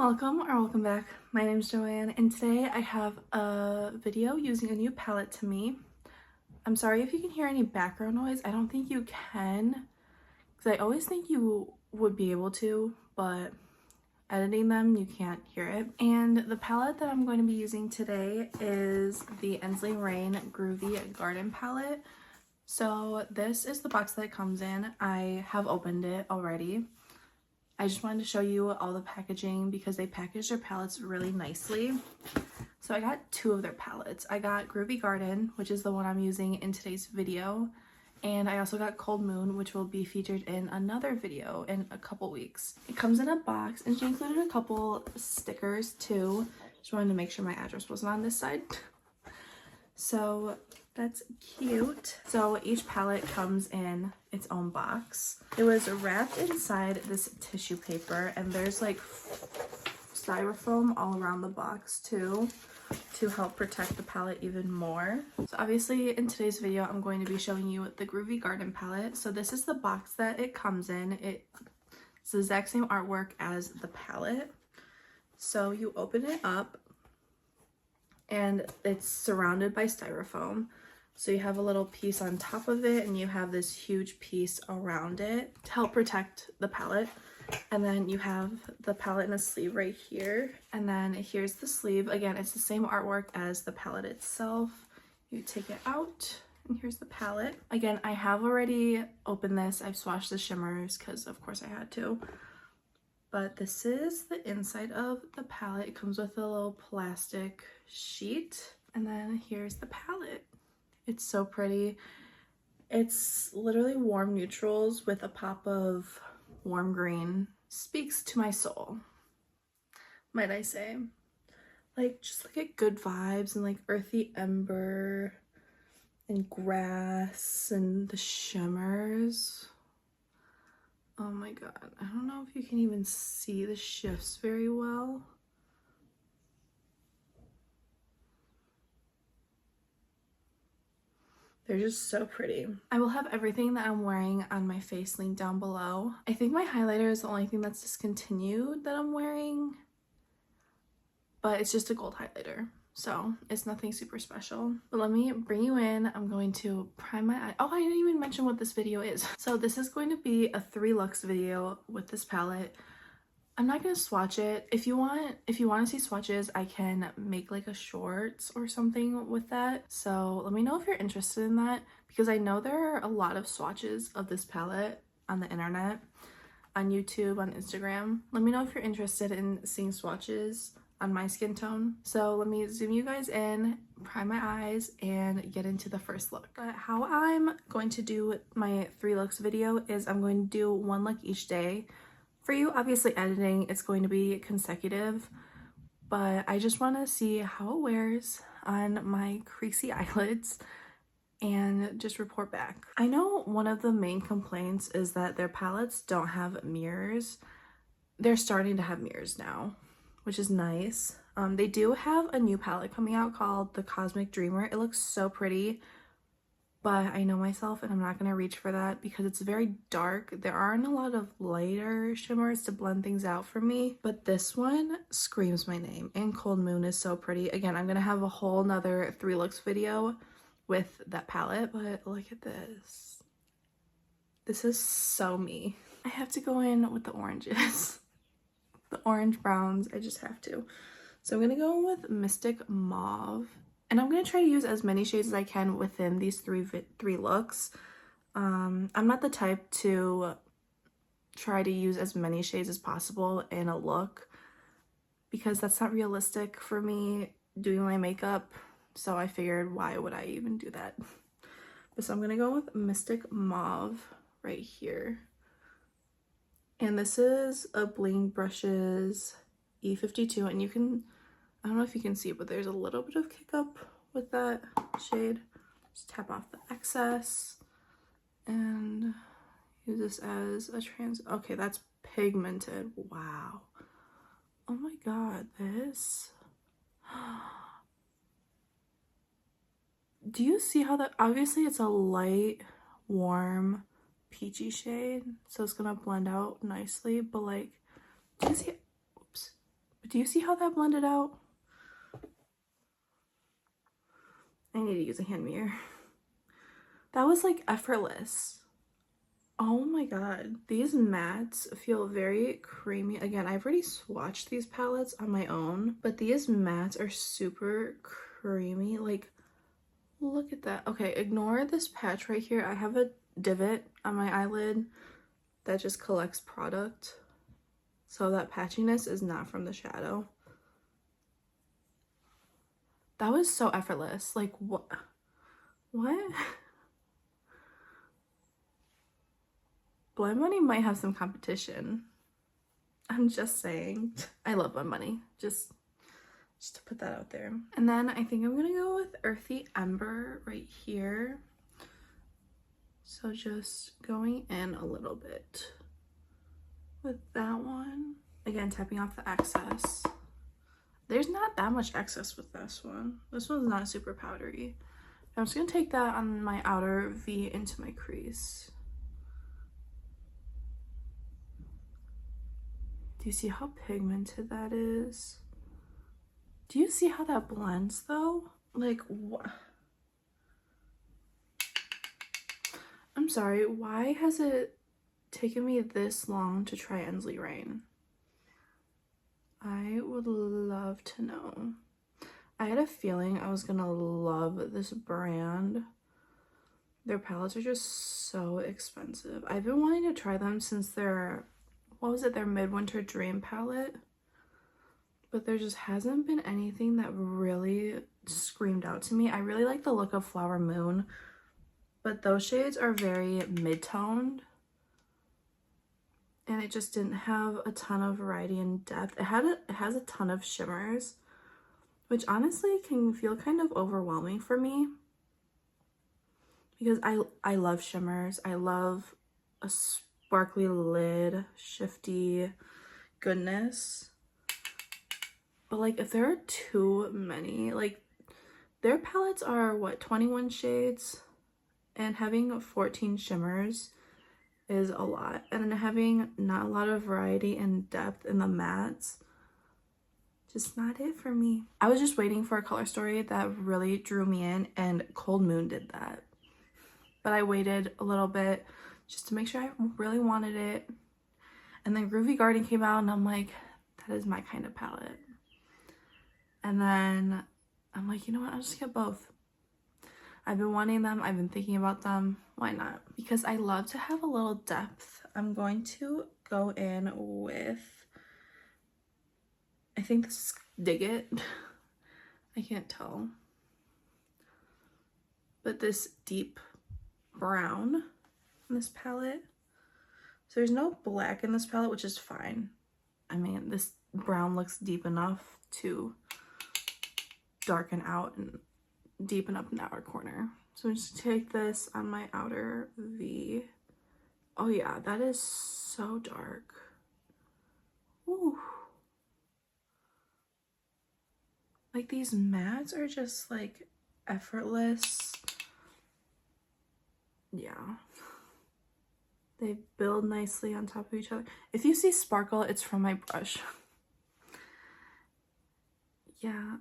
Welcome or welcome back. My name is Joanne and today I have a video using a new palette to me. I'm sorry if you can hear any background noise. I don't think you can because I always think you would be able to, but editing them you can't hear it. And the palette that I'm going to be using today is the Ensley Reign Groovy Garden palette. So this is the box that it comes in. I have opened it already. I just wanted to show you all the packaging because they package their palettes really nicely. So I got two of their palettes. I got Groovy Garden, which is the one I'm using in today's video. And I also got Cold Moon, which will be featured in another video in a couple weeks. It comes in a box and she included a couple stickers too. Just wanted to make sure my address wasn't on this side. So that's cute. So each palette comes in its own box. It was wrapped inside this tissue paper and there's like styrofoam all around the box too to help protect the palette even more. So obviously in today's video I'm going to be showing you the Groovy Garden palette. So this is the box that it comes in. It's the exact same artwork as the palette. So you open it up and it's surrounded by styrofoam. So you have a little piece on top of it and you have this huge piece around it to help protect the palette. And then you have the palette in a sleeve right here. And then here's the sleeve. Again, it's the same artwork as the palette itself. You take it out and here's the palette. Again, I have already opened this. I've swatched the shimmers because of course I had to. But this is the inside of the palette. It comes with a little plastic sheet. And then here's the palette. It's so pretty. It's literally warm neutrals with a pop of warm green. Speaks to my soul, might I say. Like, just look at good vibes and like earthy ember and grass and the shimmers. Oh my god, I don't know if you can even see the shifts very well. They're just so pretty. I will have everything that I'm wearing on my face linked down below. I think my highlighter is the only thing that's discontinued that I'm wearing, but it's just a gold highlighter, so it's nothing super special. But let me bring you in. I'm going to prime my eye. Oh, I didn't even mention what this video is. So this is going to be a 3 looks video with this palette. I'm not gonna swatch it. If you want to see swatches, I can make like a shorts or something with that. So let me know if you're interested in that because I know there are a lot of swatches of this palette on the internet, on YouTube, on Instagram. Let me know if you're interested in seeing swatches on my skin tone. So let me zoom you guys in, prime my eyes, and get into the first look. But how I'm going to do my 3 looks video is I'm going to do 1 look each day. For you, obviously editing, it's going to be consecutive, but I just want to see how it wears on my creasy eyelids and just report back. I know one of the main complaints is that their palettes don't have mirrors. They're starting to have mirrors now, which is nice. They do have a new palette coming out called the Cosmic Dreamer. It looks so pretty. But I know myself and I'm not going to reach for that because it's very dark. There aren't a lot of lighter shimmers to blend things out for me. But this one screams my name, and Cold Moon is so pretty. Again, I'm going to have a whole nother 3 looks video with that palette, but look at this. This is so me. I have to go in with the oranges. The orange browns, I just have to. So I'm going to go in with Mystic Mauve. And I'm going to try to use as many shades as I can within these three looks. I'm not the type to try to use as many shades as possible in a look because that's not realistic for me doing my makeup. So I figured, why would I even do that? But so I'm going to go with Mystic Mauve right here. And this is a Bling Brushes E52, and you can, I don't know if you can see it, but there's a little bit of kick up with that shade. Just tap off the excess and use this as a okay, that's pigmented. Wow. Oh my god, this. Do you see how that, obviously it's a light, warm, peachy shade, so it's gonna blend out nicely, but like, do you see, oops, But do you see how that blended out? I need to use a hand mirror. That was like effortless. Oh my god, these mattes feel very creamy. Again, I've already swatched these palettes on my own, but these mattes are super creamy. Like, look at that. Okay, ignore this patch right here. I have a divot on my eyelid that just collects product, so that patchiness is not from the shadow. That was so effortless. Like, what? Blend Money might have some competition. I'm just saying. I love Blend Money. Just to put that out there. And then I think I'm gonna go with Earthy Ember right here. So just going in a little bit with that one. Again, tapping off the excess. There's not that much excess with this one. This one's not super powdery. I'm just gonna take that on my outer V into my crease. Do you see how pigmented that is? Do you see how that blends though? Like, what? I'm sorry, why has it taken me this long to try Ensley Reign? I would love to know. I had a feeling I was gonna love this brand. Their palettes are just so expensive. I've been wanting to try them since their, what was it, their Midwinter Dream palette? But there just hasn't been anything that really screamed out to me. I really like the look of Flower Moon, but those shades are very mid-toned. And it just didn't have a ton of variety and depth. It has a ton of shimmers, which honestly can feel kind of overwhelming for me. Because I love shimmers. I love a sparkly lid, shifty goodness. But like, if there are too many, like, their palettes are what, 21 shades, and having 14 shimmers is a lot. And then having not a lot of variety and depth in the mattes, just not it for me. I was just waiting for a color story that really drew me in, and Cold Moon did that. But I waited a little bit just to make sure I really wanted it. And then Groovy Garden came out, and I'm like, that is my kind of palette. And then I'm like, you know what, I'll just get both. I've been wanting them, I've been thinking about them, why not? Because I love to have a little depth. I'm going to go in with, I think this is Dig It. I can't tell. But this deep brown in this palette. So there's no black in this palette, which is fine. I mean, this brown looks deep enough to darken out and deepen up in the outer corner. So I'm just take this on my outer V. Oh yeah, that is so dark. Ooh. Like, these mattes are just like effortless. Yeah. They build nicely on top of each other. If you see sparkle, it's from my brush. Yeah,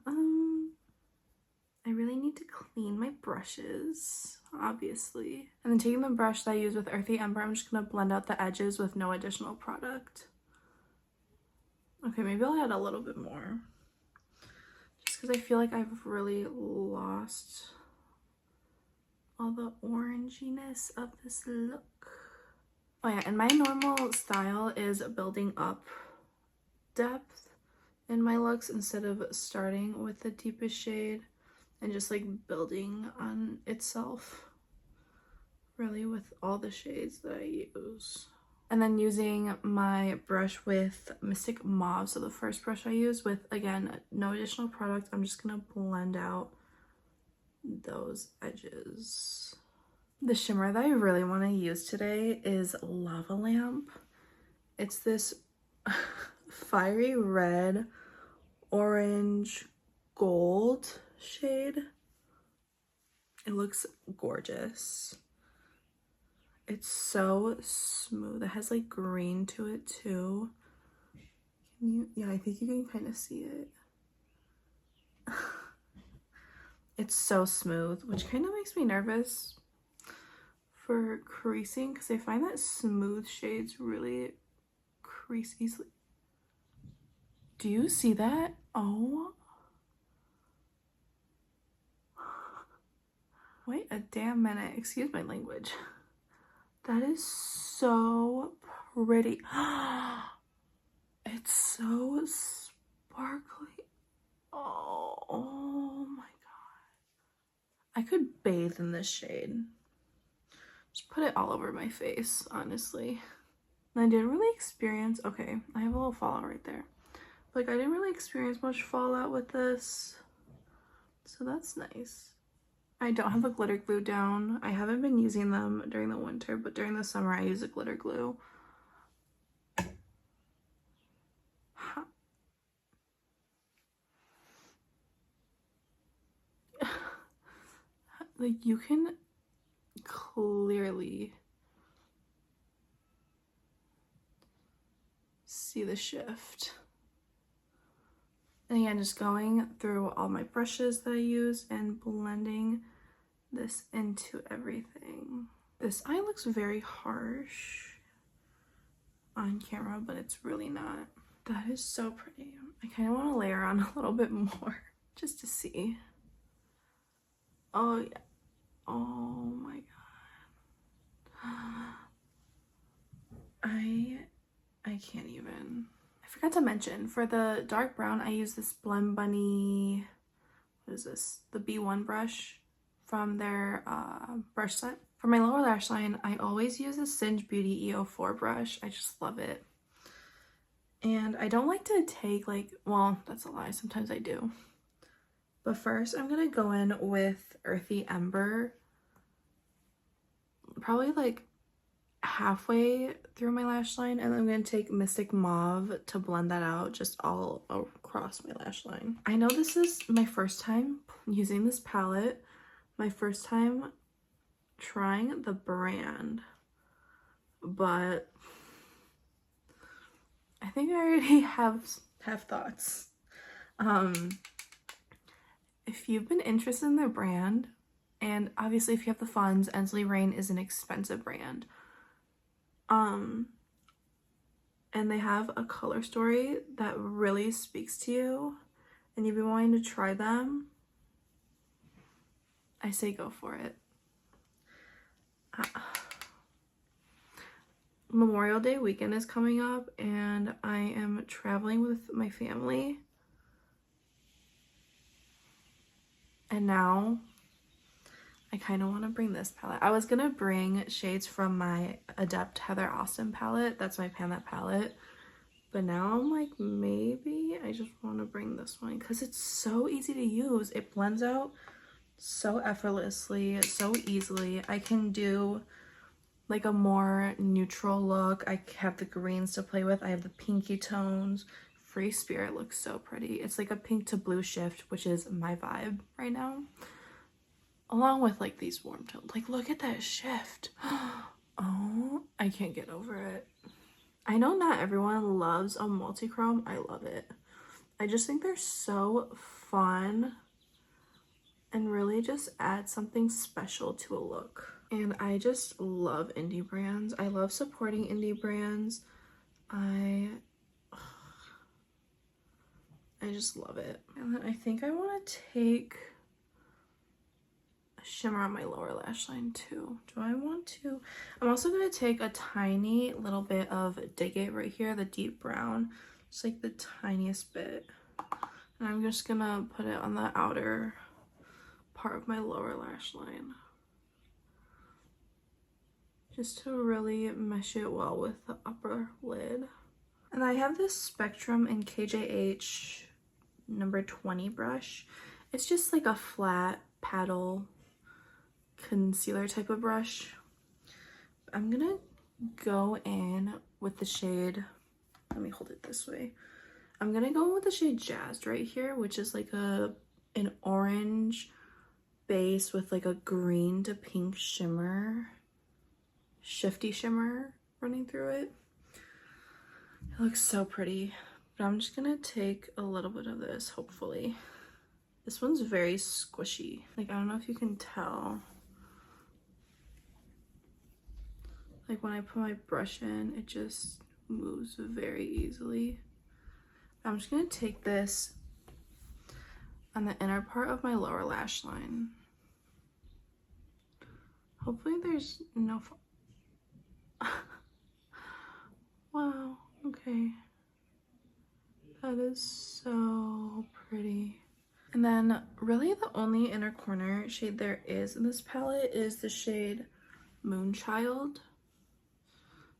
I really need to clean my brushes, obviously. And then taking the brush that I use with Earthy Ember, I'm just gonna blend out the edges with no additional product. Okay, maybe I'll add a little bit more. Just because I feel like I've really lost all the oranginess of this look. Oh yeah, and my normal style is building up depth in my looks instead of starting with the deepest shade and just like building on itself, really, with all the shades that I use. And then using my brush with Mystic Mauve, so the first brush I use with, again, no additional product, I'm just gonna blend out those edges. The shimmer that I really want to use today is Lava Lamp. It's this fiery red, orange, gold shade. It looks gorgeous. It's so smooth. It has like green to it too. Can you? Yeah, I think you can kind of see it. It's so smooth, which kind of makes me nervous for creasing because I find that smooth shades really crease easily. Do you see that? Oh. Wait a damn minute. Excuse my language. That is so pretty. It's so sparkly. Oh my god. I could bathe in this shade. Just put it all over my face, honestly. And I didn't really experience, okay, I have a little fallout right there. Like, I didn't really experience much fallout with this. So that's nice. I don't have a glitter glue down. I haven't been using them during the winter, but during the summer I use a glitter glue. Like, you can clearly see the shift. And again, just going through all my brushes that I use and blending this into everything. This eye looks very harsh on camera, but it's really not. That is so pretty. I kind of want to layer on a little bit more just to see. Oh yeah. Oh my god. I can't even. I forgot to mention, for the dark brown, I use this Blend Bunny, what is this? The B1 brush from their brush set. For my lower lash line, I always use the Singe Beauty EO4 brush. I just love it. And I don't like to take like, well, that's a lie, sometimes I do. But first, I'm gonna go in with Earthy Ember, probably like halfway through my lash line, and then I'm gonna take Mystic Mauve to blend that out just all across my lash line. I know this is my first time using this palette, my first time trying the brand, but I think I already have thoughts. If you've been interested in their brand, and obviously if you have the funds, Ensley Reign is an expensive brand. And they have a color story that really speaks to you, and you've been wanting to try them, I say go for it. Memorial Day weekend is coming up, and I am traveling with my family. And now I kind of want to bring this palette. I was gonna bring shades from my Adept Heather Austin palette. That's my Pan That palette. But now I'm like, maybe I just want to bring this one because it's so easy to use. It blends out so effortlessly, so easily. I can do like a more neutral look. I have the greens to play with. I have the pinky tones. Free Spirit looks so pretty. It's like a pink to blue shift, which is my vibe right now. Along with like these warm tones. Like, look at that shift. Oh, I can't get over it. I know not everyone loves a multi-chrome. I love it. I just think they're so fun and really just add something special to a look. And I just love indie brands. I love supporting indie brands. I just love it. And then I think I want to take a shimmer on my lower lash line too. Do I want to? I'm also going to take a tiny little bit of Dig It right here, the deep brown. Just like the tiniest bit. And I'm just going to put it on the outer part of my lower lash line. Just to really mesh it well with the upper lid. And I have this Spectrum in KJH number 20 brush. It's just like a flat paddle concealer type of brush. I'm gonna go in with the shade, let me hold it this way. I'm gonna go in with the shade Jazzed right here, which is like an orange base with like a green to pink shimmer, shifty shimmer running through it. It looks so pretty. But I'm just gonna take a little bit of this, hopefully. This one's very squishy. Like, I don't know if you can tell. Like, when I put my brush in, it just moves very easily. I'm just gonna take this on the inner part of my lower lash line. Hopefully there's no wow, okay. That is so pretty. And then really the only inner corner shade there is in this palette is the shade Moonchild.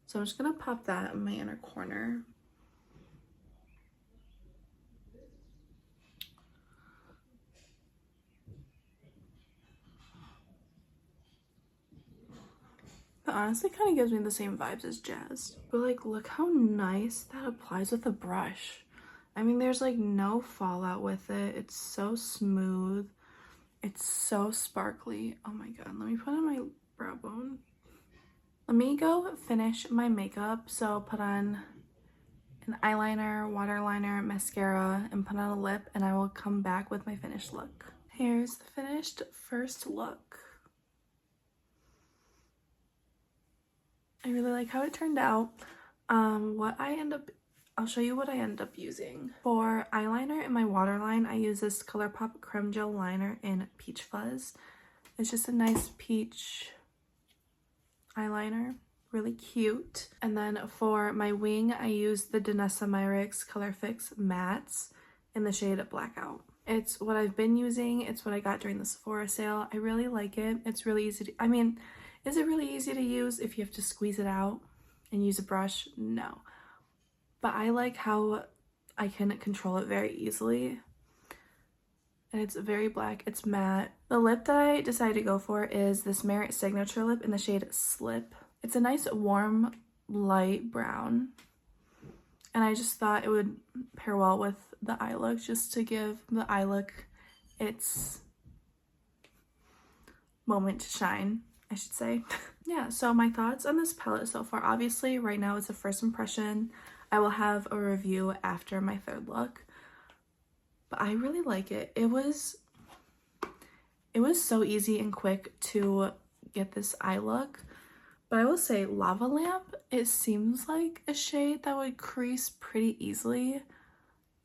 So I'm just gonna pop that in my inner corner. That honestly kind of gives me the same vibes as Jazz. But like, look how nice that applies with a brush. I mean, there's like no fallout with it. It's so smooth. It's so sparkly. Oh my god, let me put on my brow bone. Let me go finish my makeup. So I'll put on an eyeliner, waterliner, mascara, and put on a lip, and I will come back with my finished look. Here's the finished first look. I really like how it turned out. I'll show you what I end up using. For eyeliner in my waterline, I use this ColourPop Creme Gel Liner in Peach Fuzz. It's just a nice peach eyeliner, really cute. And then for my wing, I use the Danessa Myricks Colorfix Mattes in the shade Blackout. It's what I've been using. It's what I got during the Sephora sale. I really like it. It's really easy to, I mean, is it really easy to use if you have to squeeze it out and use a brush? No. But I like how I can control it very easily. And it's very black. It's matte. The lip that I decided to go for is this Merit Signature lip in the shade Slip. It's a nice warm light brown. And I just thought it would pair well with the eye look, just to give the eye look its moment to shine, I should say. Yeah, so my thoughts on this palette so far. Obviously, right now it's a first impression. I will have a review after my third look. But I really like it. It was so easy and quick to get this eye look. But I will say Lava Lamp, it seems like a shade that would crease pretty easily.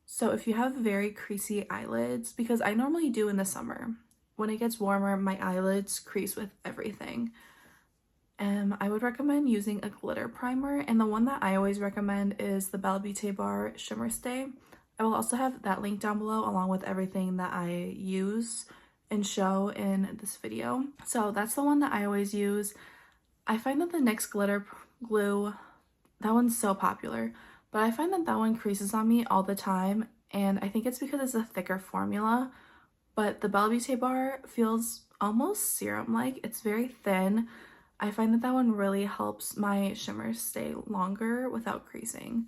So if you have very creasy eyelids, because I normally do in the summer, when it gets warmer, my eyelids crease with everything. I would recommend using a glitter primer, and the one that I always recommend is the Belle Beauté Bar Shimmer Stay. I will also have that link down below along with everything that I use and show in this video. So that's the one that I always use. I find that the NYX glitter glue, that one's so popular, but I find that that one creases on me all the time, and I think it's because it's a thicker formula. But the Belle Beauté Bar feels almost serum-like. It's very thin. I find that that one really helps my shimmers stay longer without creasing.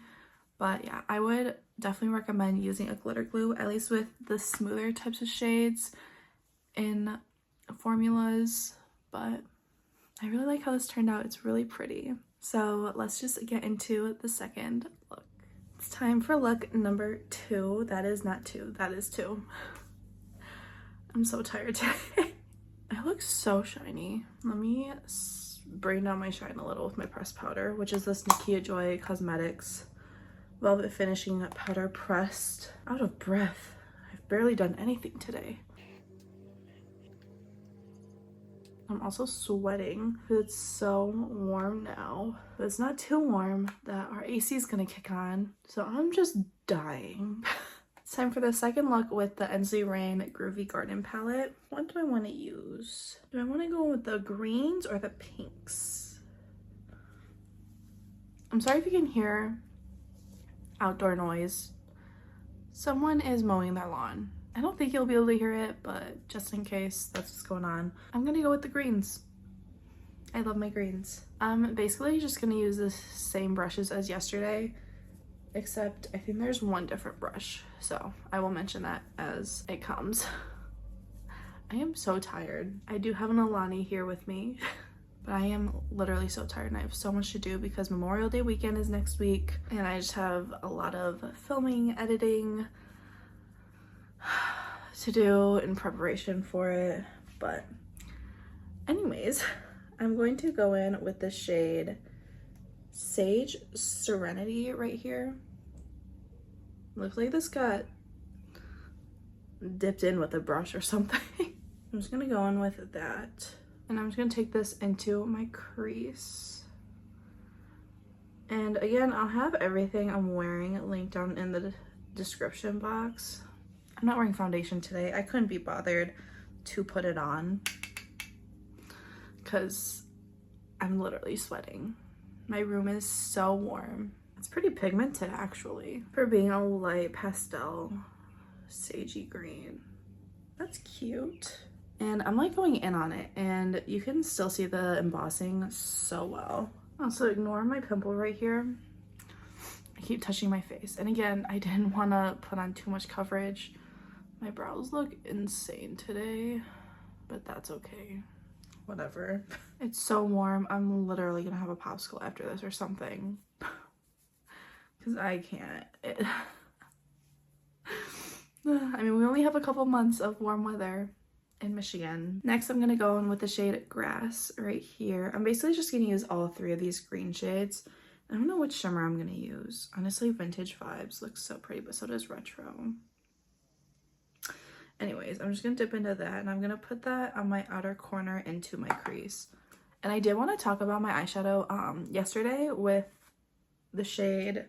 But yeah, I would definitely recommend using a glitter glue, at least with the smoother types of shades in formulas. But I really like how this turned out. It's really pretty. So let's just get into the second look. It's time for look number 2. That is not 2, that is 2. I'm so tired today. I look so shiny. Let me bring down my shine a little with my pressed powder, which is this Nakia Joy Cosmetics Velvet Finishing Powder Pressed. Out of breath. I've barely done anything today. I'm also sweating because it's so warm now. But it's not too warm that our AC is gonna kick on. So I'm just dying. It's time for the second look with the Ensley Reign Groovy Garden palette. What do I want to use? Do I want to go with the greens or the pinks? I'm sorry if you can hear outdoor noise. Someone is mowing their lawn. I don't think you'll be able to hear it, but just in case that's what's going on, I'm gonna go with the greens. I love my greens. I'm basically just gonna use the same brushes as yesterday, except I think there's one different brush, so I will mention that as it comes. I am so tired. I do have an Alani here with me. But I am literally so tired and I have so much to do because Memorial Day weekend is next week and I just have a lot of filming, editing to do in preparation for it. But anyways, I'm going to go in with the shade Sage Serenity right here. Looks like this got dipped in with a brush or something. I'm just gonna go in with that. And I'm just gonna take this into my crease. And again, I'll have everything I'm wearing linked down in the description box. I'm not wearing foundation today. I couldn't be bothered to put it on because I'm literally sweating. My room is so warm. It's pretty pigmented actually for being a light pastel sagey green. That's cute. And I'm like going in on it and you can still see the embossing so well. Also ignore my pimple right here. I keep touching my face. And again, I didn't want to put on too much coverage. My brows look insane today, but that's okay. Whatever. It's so warm. I'm literally gonna have a popsicle after this or something. Because I can't. I mean, we only have a couple months of warm weather in Michigan. Next, I'm gonna go in with the shade Grass right here. I'm basically just gonna use all three of these green shades. I don't know which shimmer I'm gonna use. Honestly, Vintage Vibes looks so pretty, but so does Retro. Anyways, I'm just gonna dip into that and I'm gonna put that on my outer corner into my crease. And I did want to talk about my eyeshadow yesterday with the shade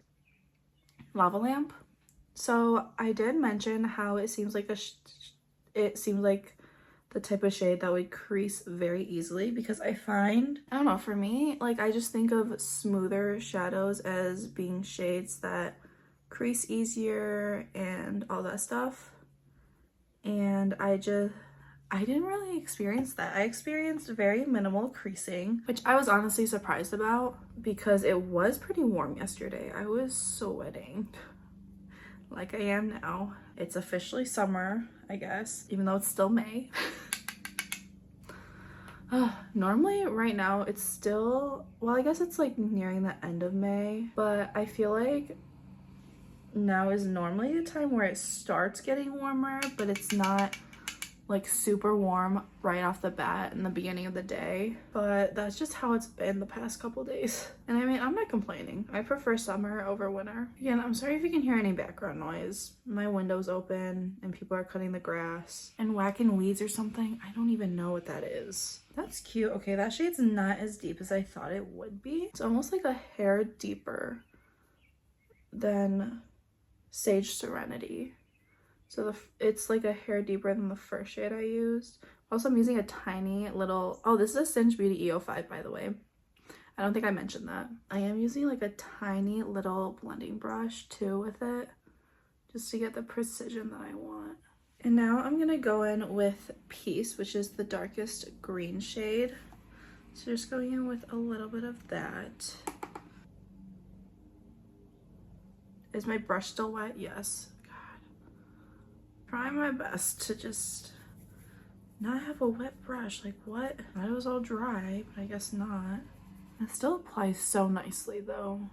Lava Lamp. So I did mention how it seems like the type of shade that would crease very easily because I find, I don't know, for me, like I just think of smoother shadows as being shades that crease easier and all that stuff. And I didn't really experience that. I experienced very minimal creasing, which I was honestly surprised about because it was pretty warm yesterday. I was sweating like I am now. It's officially summer, I guess, even though it's still May. Normally right now it's still, well, I guess it's like nearing the end of May, but I feel like now is normally the time where it starts getting warmer, but it's not like super warm right off the bat in the beginning of the day. But that's just how it's been the past couple days. And I mean, I'm not complaining. I prefer summer over winter. Again, I'm sorry if you can hear any background noise. My window's open and people are cutting the grass and whacking weeds or something. I don't even know what that is. That's cute. Okay, that shade's not as deep as I thought it would be. It's almost like a hair deeper than Sage Serenity. So it's like a hair deeper than the first shade I used. Also, I'm using a tiny little, oh, this is a Singe Beauty EO5, by the way. I don't think I mentioned that. I am using like a tiny little blending brush too with it, just to get the precision that I want. And now I'm gonna go in with Peace, which is the darkest green shade. So just going in with a little bit of that. Is my brush still wet? Yes. God. Trying my best to just not have a wet brush. Like what? It was all dry, but I guess not. It still applies so nicely though.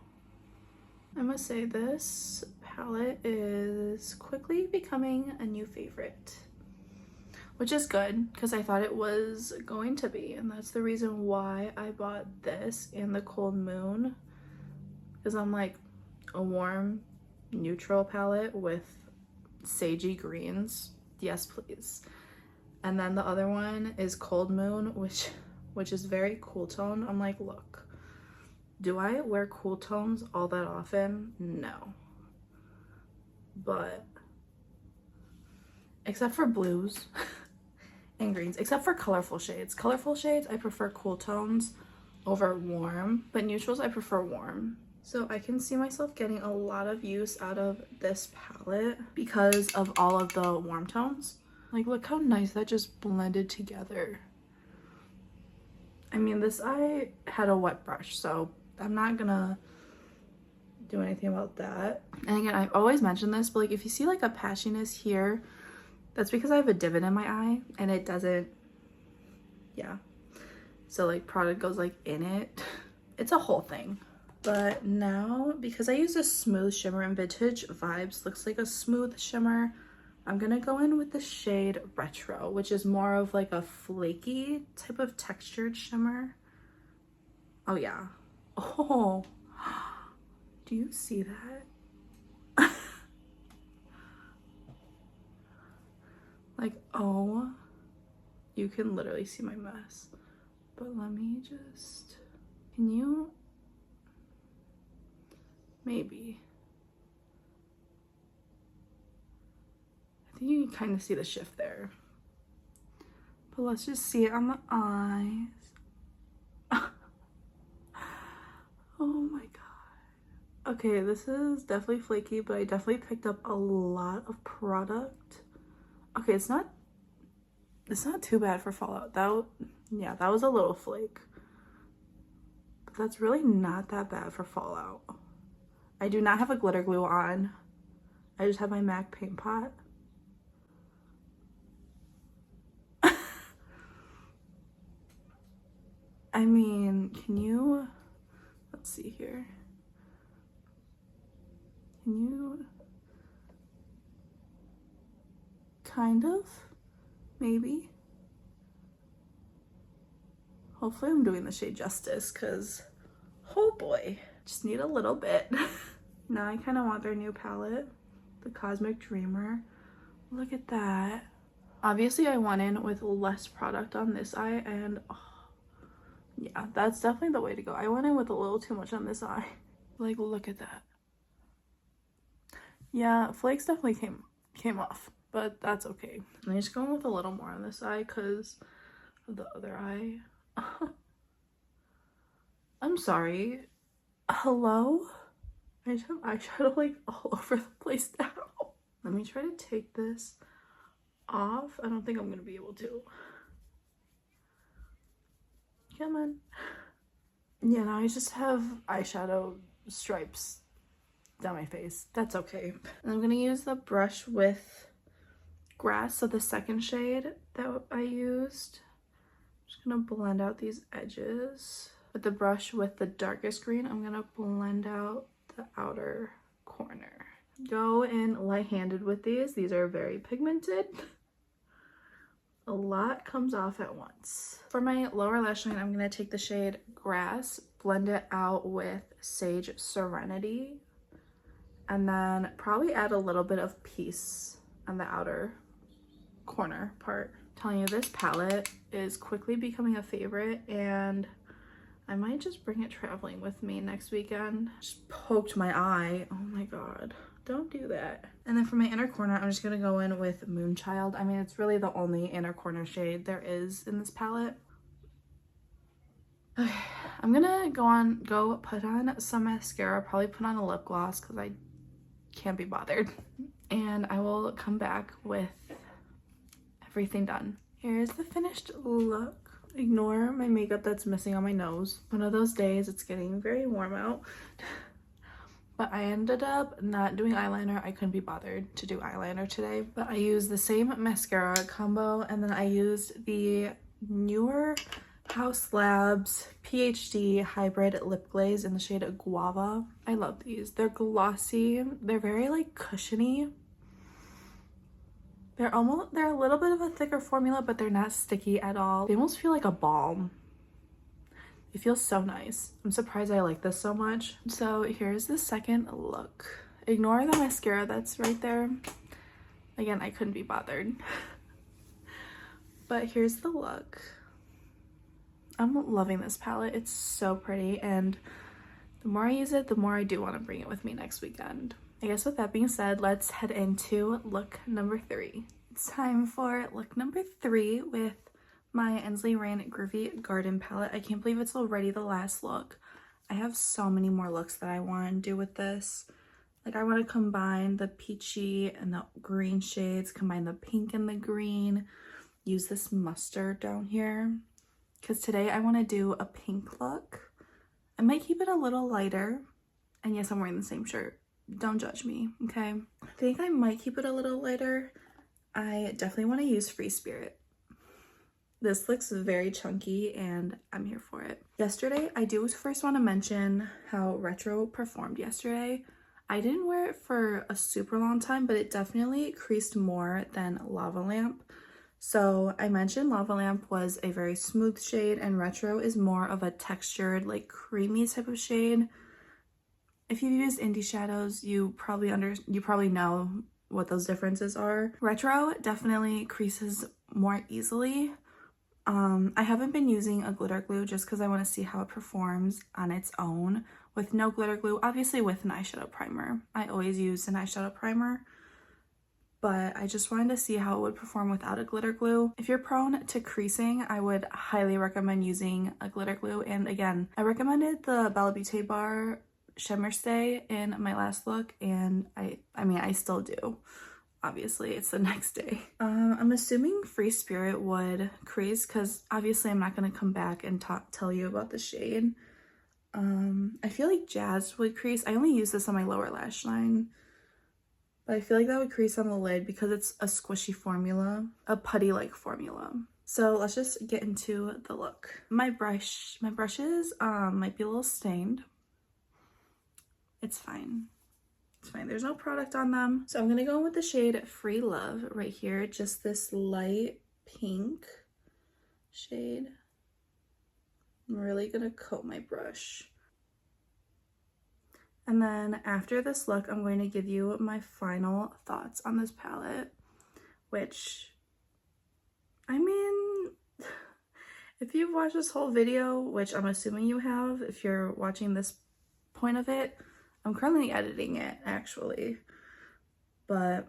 I must say this palette is quickly becoming a new favorite, which is good because I thought it was going to be, and that's the reason why I bought this and the Cold Moon, because I'm like a warm neutral palette with sagey greens, yes please. And then the other one is Cold Moon, which is very cool tone. I'm like, look, do I wear cool tones all that often? No. But except for blues and greens, except for colorful shades. Colorful shades, I prefer cool tones over warm, but neutrals I prefer warm. So I can see myself getting a lot of use out of this palette because of all of the warm tones. Like, look how nice that just blended together. I mean, this eye had a wet brush, so I'm not gonna do anything about that. And again, I've always mentioned this, but like if you see like a patchiness here, that's because I have a divot in my eye and it doesn't, yeah. So like product goes like in it. It's a whole thing. But now, because I use a smooth shimmer and Vintage Vibes looks like a smooth shimmer, I'm gonna go in with the shade Retro, which is more of like a flaky type of textured shimmer. Oh yeah. Oh, do you see that? Like, oh, you can literally see my mess. But let me just, can you, maybe. I think you can kind of see the shift there. But let's just see it on the eyes. Oh my god. Okay, this is definitely flaky, but I definitely picked up a lot of product. Okay, it's not too bad for fallout. Yeah, that was a little flake. But that's really not that bad for fallout. I do not have a glitter glue on. I just have my MAC paint pot. I mean, can you, let's see here. Can you, kind of, maybe. Hopefully I'm doing the shade justice, because, oh boy, just need a little bit. Now I kind of want their new palette, the Cosmic Dreamer. Look at that. Obviously I went in with less product on this eye, and oh, yeah, that's definitely the way to go. I went in with a little too much on this eye. Like, look at that. Yeah, flakes definitely came off, but that's okay. I'm just going with a little more on this eye because of the other eye. I'm sorry. Hello? I just have eyeshadow like all over the place now. Let me try to take this off. I don't think I'm gonna be able to. Come on. Yeah, now I just have eyeshadow stripes down my face. That's okay. And I'm gonna use the brush with Grass, so the second shade that I used. I'm just gonna blend out these edges. With the brush with the darkest green, I'm gonna blend out the outer corner. Go in light-handed with these. These are very pigmented. A lot comes off at once. For my lower lash line, I'm gonna take the shade Grass, blend it out with Sage Serenity, and then probably add a little bit of Peace on the outer corner part. I'm telling you, this palette is quickly becoming a favorite, and I might just bring it traveling with me next weekend. Just poked my eye. Oh my god. Don't do that. And then for my inner corner, I'm just gonna go in with Moonchild. I mean, it's really the only inner corner shade there is in this palette. Okay, I'm gonna go put on some mascara, probably put on a lip gloss because I can't be bothered. And I will come back with everything done. Here's the finished look. Ignore my makeup that's missing on my nose. One of those days, it's getting very warm out. But I ended up not doing eyeliner. I couldn't be bothered to do eyeliner today. But I used the same mascara combo, and then I used the newer House Labs PhD Hybrid Lip Glaze in the shade Guava. I love these. They're glossy. They're very like cushiony. They're a little bit of a thicker formula, but they're not sticky at all. They almost feel like a balm. It feels so nice. I'm surprised I like this so much. So here's the second look. Ignore the mascara that's right there. Again, I couldn't be bothered. But here's the look. I'm loving this palette. It's so pretty, and the more I use it, the more I do want to bring it with me next weekend. I guess with that being said, let's head into look number 3. It's time for look number 3 with my Ensley Reign Groovy Garden palette. I can't believe it's already the last look. I have so many more looks that I want to do with this. Like, I want to combine the peachy and the green shades, combine the pink and the green, use this mustard down here. Because today I want to do a pink look. I might keep it a little lighter. And yes, I'm wearing the same shirt. Don't judge me, okay? I think I might keep it a little lighter. I definitely want to use Free Spirit. This looks very chunky and I'm here for it. Yesterday, I do first want to mention how Retro performed yesterday. I didn't wear it for a super long time, but it definitely creased more than Lava Lamp. So I mentioned Lava Lamp was a very smooth shade and Retro is more of a textured, like creamy type of shade. If you've used indie shadows, you probably know what those differences are. Retro definitely creases more easily. I haven't been using a glitter glue just because I want to see how it performs on its own with no glitter glue, obviously with an eyeshadow primer. I always use an eyeshadow primer, but I just wanted to see how it would perform without a glitter glue. If you're prone to creasing, I would highly recommend using a glitter glue. And again, I recommended the Bella Beauté Bar Shimmer Stay in my last look, and I mean, I still do. Obviously, it's the next day. I'm assuming Free Spirit would crease because obviously I'm not going to come back and tell you about the shade. I feel like Jazz would crease. I only use this on my lower lash line, but I feel like that would crease on the lid because it's a squishy formula, a putty-like formula. So let's just get into the look. My brushes might be a little stained. It's fine. It's fine. There's no product on them. So I'm going to go in with the shade Free Love right here. Just this light pink shade. I'm really going to coat my brush. And then after this look, I'm going to give you my final thoughts on this palette, which, I mean, if you've watched this whole video, which I'm assuming you have, if you're watching this point of it, I'm currently editing it, actually, but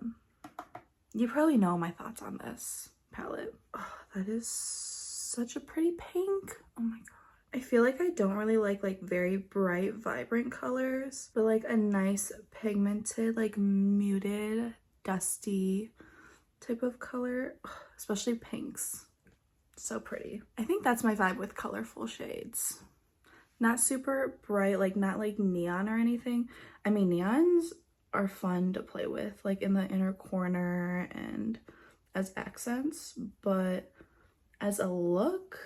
you probably know my thoughts on this palette. Oh, that is such a pretty pink. Oh my god. I feel like I don't really like very bright, vibrant colors, but like a nice pigmented, like muted, dusty type of color, especially pinks. So pretty. I think that's my vibe with colorful shades. Not super bright, like not like neon or anything. I mean, neons are fun to play with, like in the inner corner and as accents, but as a look,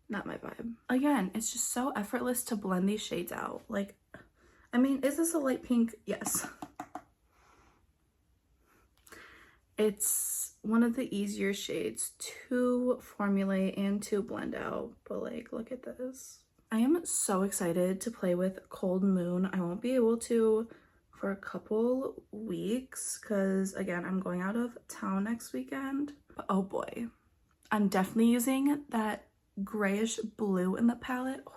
not my vibe. Again, it's just so effortless to blend these shades out. Like, I mean, is this a light pink? Yes. It's one of the easier shades to formulate and to blend out, but like, look at this. I am so excited to play with Cold Moon. I won't be able to for a couple weeks because, again, I'm going out of town next weekend. But oh boy, I'm definitely using that grayish blue in the palette. Oh,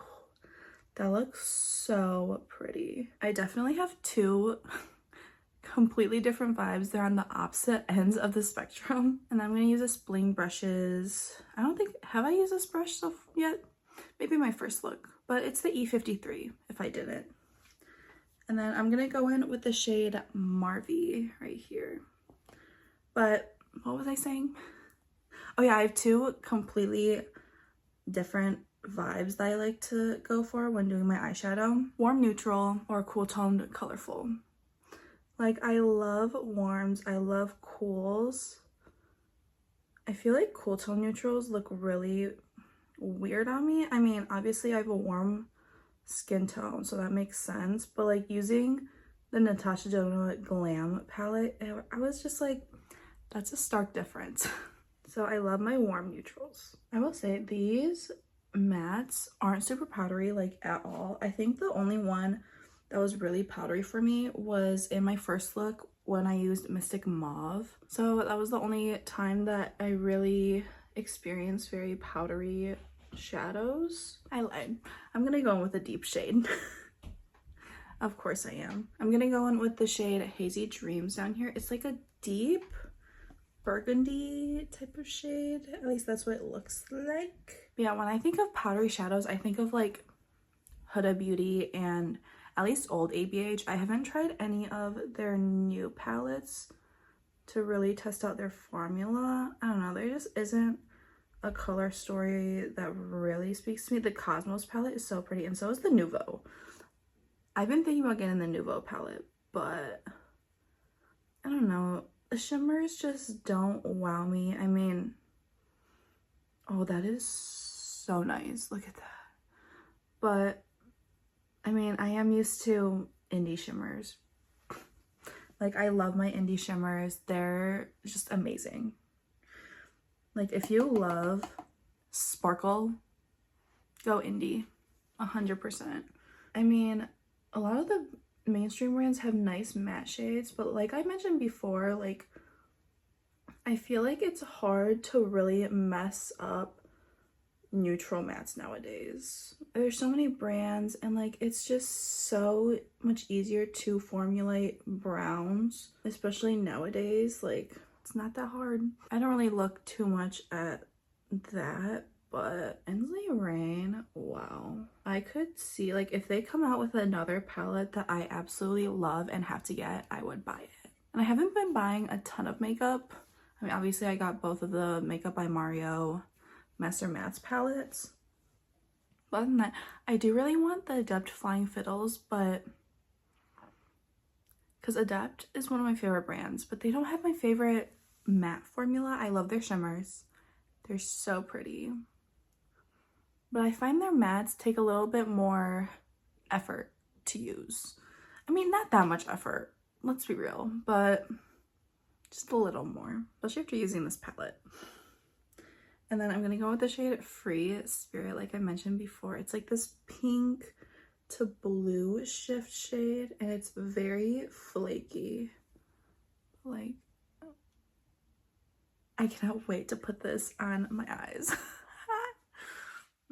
that looks so pretty. I definitely have two completely different vibes. They're on the opposite ends of the spectrum. And I'm going to use this bling brushes. I don't think, have I used this brush yet? Maybe my first look, but it's the E53 if I didn't. And then I'm gonna go in with the shade Marvy right here. But what was I saying? Oh yeah, I have two completely different vibes that I like to go for when doing my eyeshadow. Warm neutral or cool toned colorful. Like, I love warms, I love cools. I feel like cool tone neutrals look really weird on me. I mean, obviously I have a warm skin tone, so that makes sense, but like using the Natasha Denona Glam palette, I was just like, that's a stark difference. So I love my warm neutrals. I will say these mattes aren't super powdery like at all. I think the only one that was really powdery for me was in my first look when I used Mystic Mauve. So that was the only time that I really experienced very powdery shadows. I lied. I'm gonna go in with a deep shade. Of course I am. I'm gonna go in with the shade Hazy Dreams down here. It's like a deep burgundy type of shade. At least that's what it looks like. But yeah, when I think of powdery shadows, I think of like Huda Beauty and at least old ABH. I haven't tried any of their new palettes to really test out their formula. I don't know, there just isn't a color story that really speaks to me. The Cosmos palette is so pretty, and so is the Nouveau. I've been thinking about getting the Nouveau palette, but I don't know. The shimmers just don't wow me. I mean, Oh, that is so nice. Look at that. But I mean, I am used to indie shimmers. Like, I love my indie shimmers. They're just amazing. Like, if you love sparkle, go indie. 100%. I mean, a lot of the mainstream brands have nice matte shades, but like I mentioned before, like, I feel like it's hard to really mess up neutral mattes nowadays. There's so many brands, and like it's just so much easier to formulate browns, especially nowadays. Like, it's not that hard. I don't really look too much at that, but Ensley Reign, wow. I could see, like, if they come out with another palette that I absolutely love and have to get, I would buy it. And I haven't been buying a ton of makeup. I mean, obviously I got both of the Makeup by Mario Master Mattes palettes. But other than that, I do really want the Adept Flying Fiddles, but because Adept is one of my favorite brands, but they don't have my favorite matte formula. I love their shimmers. They're so pretty. But I find their mattes take a little bit more effort to use. I mean, not that much effort, let's be real, but just a little more, especially after using this palette. And then I'm gonna go with the shade Free Spirit, like I mentioned before. It's like this pink to blue shift shade, and it's very flaky. Like, I cannot wait to put this on my eyes.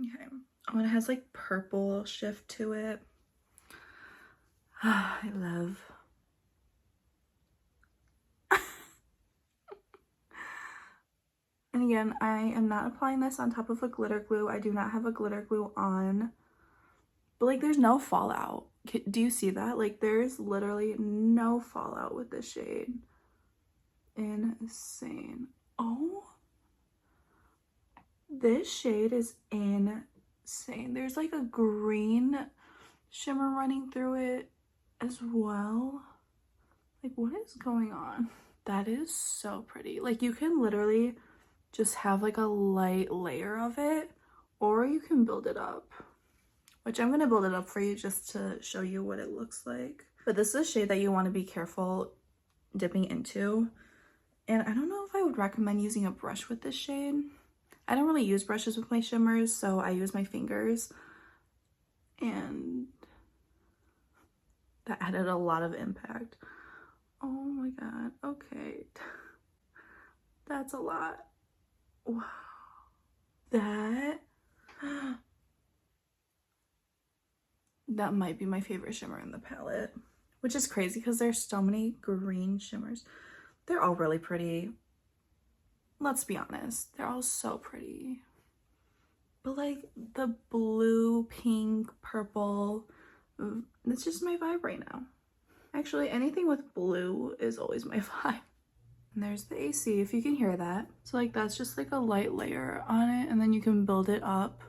Okay. Oh, and it has like purple shift to it. I love. And again, I am not applying this on top of a glitter glue. I do not have a glitter glue on. But like, there's no fallout. Do you see that? Like, there's literally no fallout with this shade. Insane. Oh, this shade is insane. There's like a green shimmer running through it as well. Like, what is going on? That is so pretty. Like, you can literally just have like a light layer of it, or you can build it up, which I'm gonna build it up for you just to show you what it looks like. But this is a shade that you want to be careful dipping into, and I don't know if I would recommend using a brush with this shade. I don't really use brushes with my shimmers, so I use my fingers, and that added a lot of impact. Oh my god, okay. That's a lot. Wow. That might be my favorite shimmer in the palette, which is crazy because there's so many green shimmers. They're all really pretty. Let's be honest, they're all so pretty. But like the blue, pink, purple, it's just my vibe right now. Actually, anything with blue is always my vibe. And there's the AC, if you can hear that. So like, that's just like a light layer on it, and then you can build it up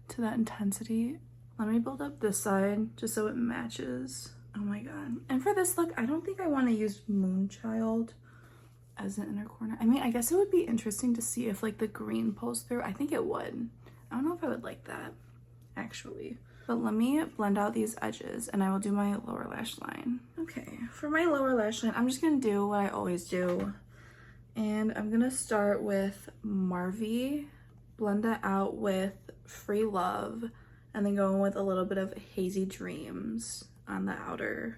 to that intensity. Let me build up this side just so it matches. Oh my god. And for this look, I don't think I want to use Moonchild as an inner corner. I mean, I guess it would be interesting to see if like the green pulls through. I think it would. I don't know if I would like that, actually. But let me blend out these edges, and I will do my lower lash line. Okay, for my lower lash line, I'm just gonna do what I always do. And I'm gonna start with Marvy, blend that out with Free Love, and then go in with a little bit of Hazy Dreams on the outer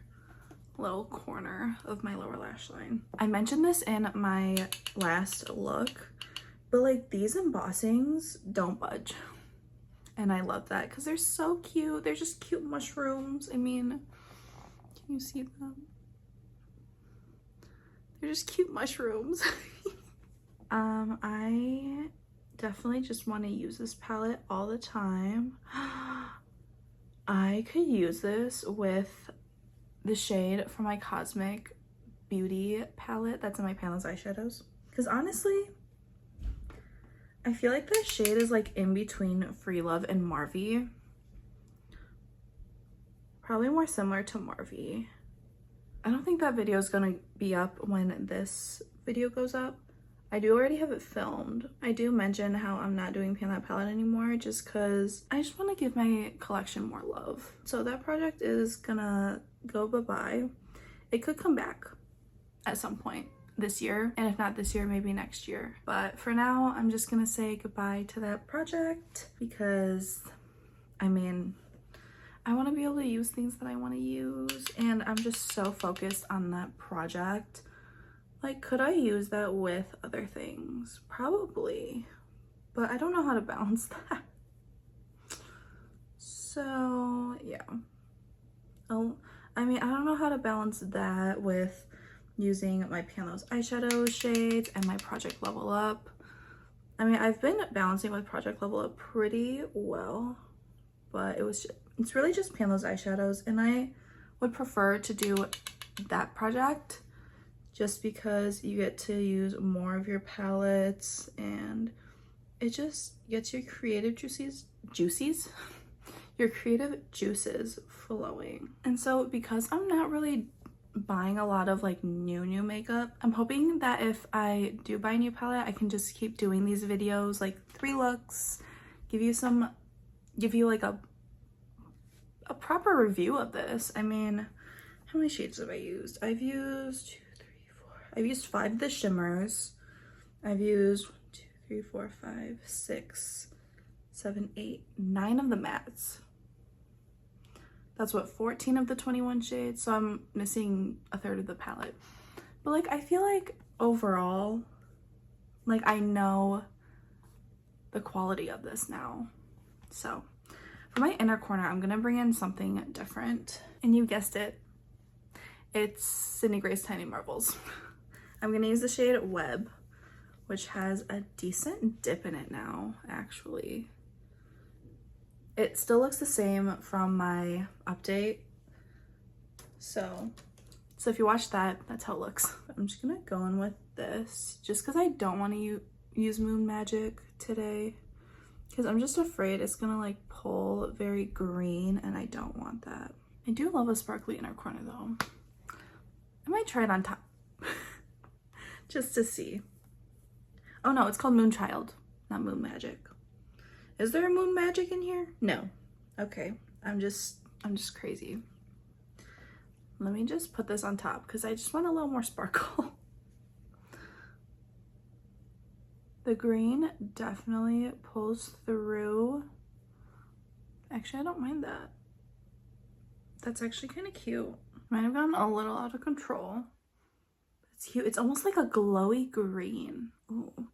little corner of my lower lash line. I mentioned this in my last look, but like, these embossings don't budge. And I love that because they're so cute. They're just cute mushrooms. I mean, can you see them? They're just cute mushrooms. I definitely just want to use this palette all the time. I could use this with the shade from my Cosmic Beauty palette that's in my Panel's eyeshadows. Because honestly, I feel like that shade is like in between Free Love and Marvy. Probably more similar to Marvy. I don't think that video is gonna be up when this video goes up. I do already have it filmed. I do mention how I'm not doing Pan That Palette anymore just because I just want to give my collection more love. So that project is gonna go bye-bye. It could come back at some point this year, and if not this year, maybe next year. But for now, I'm just gonna say goodbye to that project because, I mean, I want to be able to use things that I want to use, and I'm just so focused on that project. Like, could I use that with other things? Probably, but I don't know how to balance that. So yeah. Oh, I mean, I don't know how to balance that with using my Pan Those eyeshadow shades and my Project Level Up. I mean, I've been balancing with Project Level Up pretty well, but it's really just Pan Those eyeshadows, and I would prefer to do that project just because you get to use more of your palettes and it just gets your creative your creative juices flowing. And so because I'm not really buying a lot of like new makeup, I'm hoping that if I do buy a new palette, I can just keep doing these videos, like 3 looks, give you like a proper review of this. I mean, how many shades have I used? I've used 5 of the shimmers. I've used 1, 2, 3, 4, 5, 6, 7, 8, 9 of the mattes. That's what, 14 of the 21 shades, so I'm missing a third of the palette. But like, I feel like overall, like, I know the quality of this now. So for my inner corner, I'm gonna bring in something different, and you guessed it, it's Sydney Grace Tiny Marbles. I'm gonna use the shade Web, which has a decent dip in it now, actually. It still looks the same from my update. So if you watch that, that's how it looks. I'm just gonna go in with this just because I don't want to use Moon Magic today, because I'm just afraid it's gonna like pull very green, and I don't want that. I do love a sparkly inner corner though. I might try it on top just to see. Oh no, it's called Moonchild, not Moon Magic. Is there a Moon Magic in here? No. Okay, I'm just crazy. Let me just put this on top because I just want a little more sparkle. The green definitely pulls through. Actually, I don't mind that. That's actually kind of cute. Might have gone a little out of control. It's cute. It's almost like a glowy green. Ooh.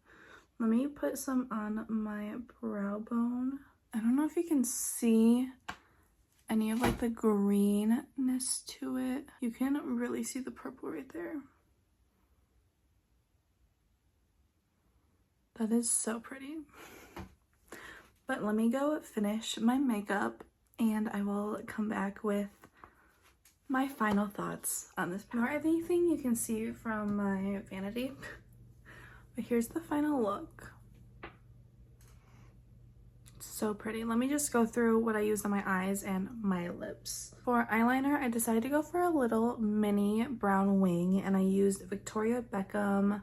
Let me put some on my brow bone. I don't know if you can see any of like the greenness to it. You can really see the purple right there. That is so pretty. But let me go finish my makeup and I will come back with my final thoughts on this palette. Not anything you can see from my vanity, but here's the final look. It's so pretty. Let me just go through what I used on my eyes and my lips. For eyeliner, I decided to go for a little mini brown wing, and I used Victoria Beckham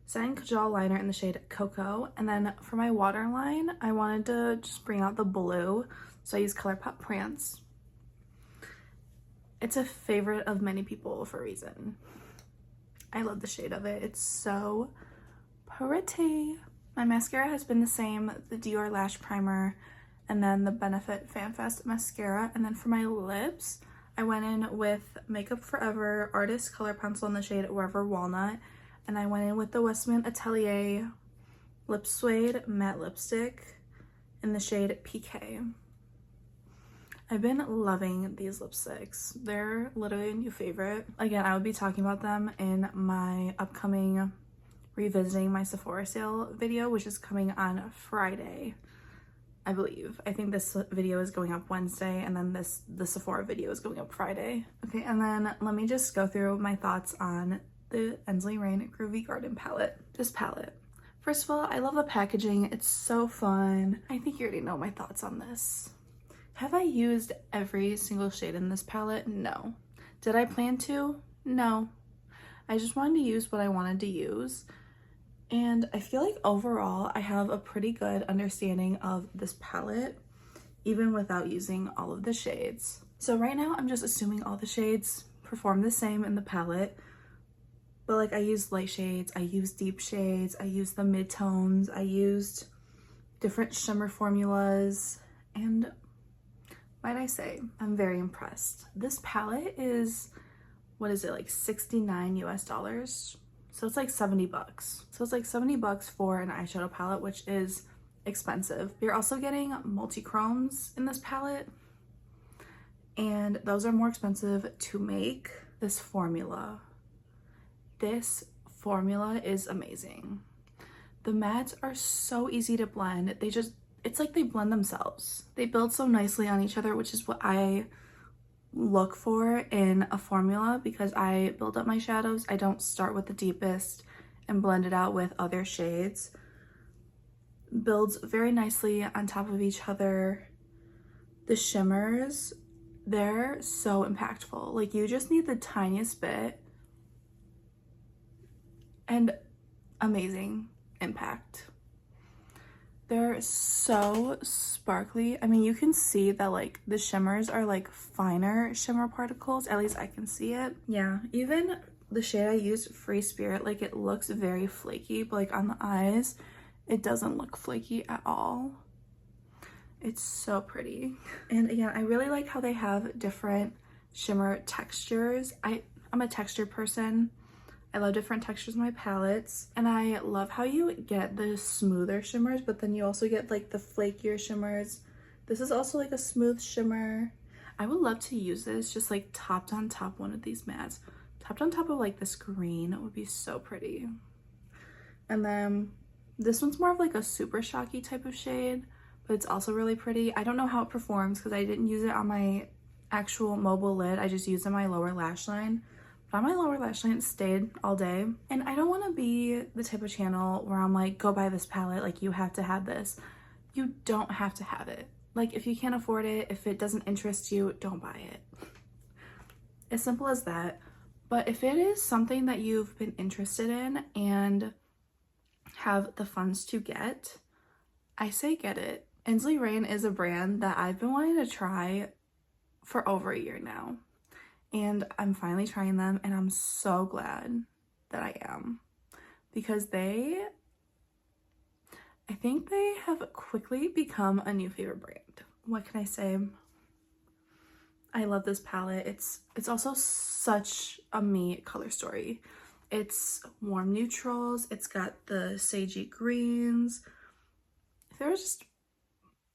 Satin Kajal liner in the shade Cocoa. And then for my waterline, I wanted to just bring out the blue, so I used ColourPop Prance. It's a favorite of many people for a reason. I love the shade of it. It's so pretty. My mascara has been the same, the Dior Lash Primer, and then the Benefit FanFast mascara. And then for my lips, I went in with Makeup Forever Artist Color Pencil in the shade Wherever Walnut, and I went in with the Westman Atelier Lip Suede Matte Lipstick in the shade PK. I've been loving these lipsticks. They're literally a new favorite. Again, I will be talking about them in my upcoming revisiting my Sephora sale video, which is coming on Friday, I believe. I think this video is going up Wednesday, and then the Sephora video is going up Friday. Okay, and then let me just go through my thoughts on the Ensley Reign Groovy Garden palette. This palette. First of all, I love the packaging. It's so fun. I think you already know my thoughts on this. Have I used every single shade in this palette? No. Did I plan to? No. I just wanted to use what I wanted to use. And I feel like overall I have a pretty good understanding of this palette, even without using all of the shades. So right now I'm just assuming all the shades perform the same in the palette, but like I used light shades, I used deep shades, I used the mid-tones, I used different shimmer formulas, and might I say, I'm very impressed. This palette is, what is it, like $69 US? So it's like 70 bucks. So it's like 70 bucks for an eyeshadow palette, which is expensive. You're also getting multi-chromes in this palette, and those are more expensive to make. This formula is amazing. The mattes are so easy to blend. It's like they blend themselves. They build so nicely on each other, which is what I look for in a formula because I build up my shadows. I don't start with the deepest and blend it out with other shades. Builds very nicely on top of each other. The shimmers, they're so impactful. Like you just need the tiniest bit and amazing impact. They're so sparkly. I mean, you can see that like the shimmers are like finer shimmer particles. At least I can see it. Yeah, even the shade I used, Free Spirit, like it looks very flaky, but like on the eyes, it doesn't look flaky at all. It's so pretty. And again, I really like how they have different shimmer textures. I'm a texture person. I love different textures in my palettes, and I love how you get the smoother shimmers, but then you also get like the flakier shimmers. This is also like a smooth shimmer. I would love to use this just like topped on top one of these mattes. Topped on top of like this green, it would be so pretty. And then this one's more of like a super shocky type of shade, but it's also really pretty. I don't know how it performs because I didn't use it on my actual mobile lid. I just used it on my lower lash line. But on my lower lash line, it stayed all day. And I don't want to be the type of channel where I'm like, go buy this palette, like you have to have this. You don't have to have it. Like if you can't afford it, if it doesn't interest you, don't buy it. As simple as that. But if it is something that you've been interested in and have the funds to get, I say get it. Ensley Reign is a brand that I've been wanting to try for over a year now. And I'm finally trying them, and I'm so glad that I am, because I think they have quickly become a new favorite brand. What can I say? I love this palette. It's also such a me color story. It's warm neutrals. It's got the sagey greens. If there was just,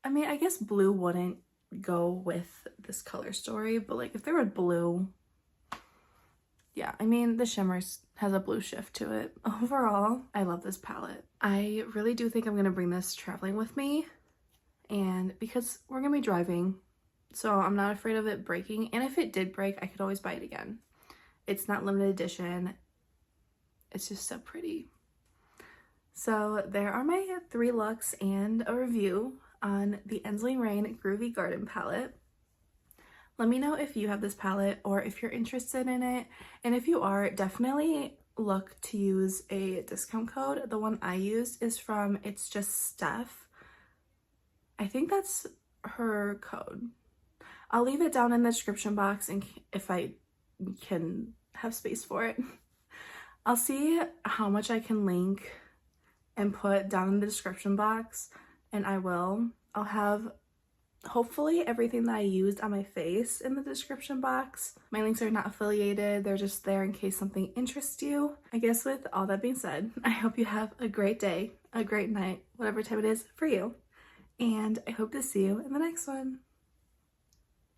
I mean, I guess blue wouldn't go with this color story, but like if there were blue, yeah, I mean the shimmers has a blue shift to it. Overall, I love this palette. I really do think I'm gonna bring this traveling with me, and because we're gonna be driving, so I'm not afraid of it breaking, and if it did break, I could always buy it again. It's not limited edition. It's just so pretty. So there are my 3 looks and a review on the Ensley Reign Groovy Garden palette. Let me know if you have this palette or if you're interested in it. And if you are, definitely look to use a discount code. The one I used is from It's Just Steph. I think that's her code. I'll leave it down in the description box and if I can have space for it. I'll see how much I can link and put down in the description box. And I will. I'll have hopefully everything that I used on my face in the description box. My links are not affiliated. They're just there in case something interests you. I guess with all that being said, I hope you have a great day, a great night, whatever time it is for you. And I hope to see you in the next one.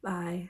Bye.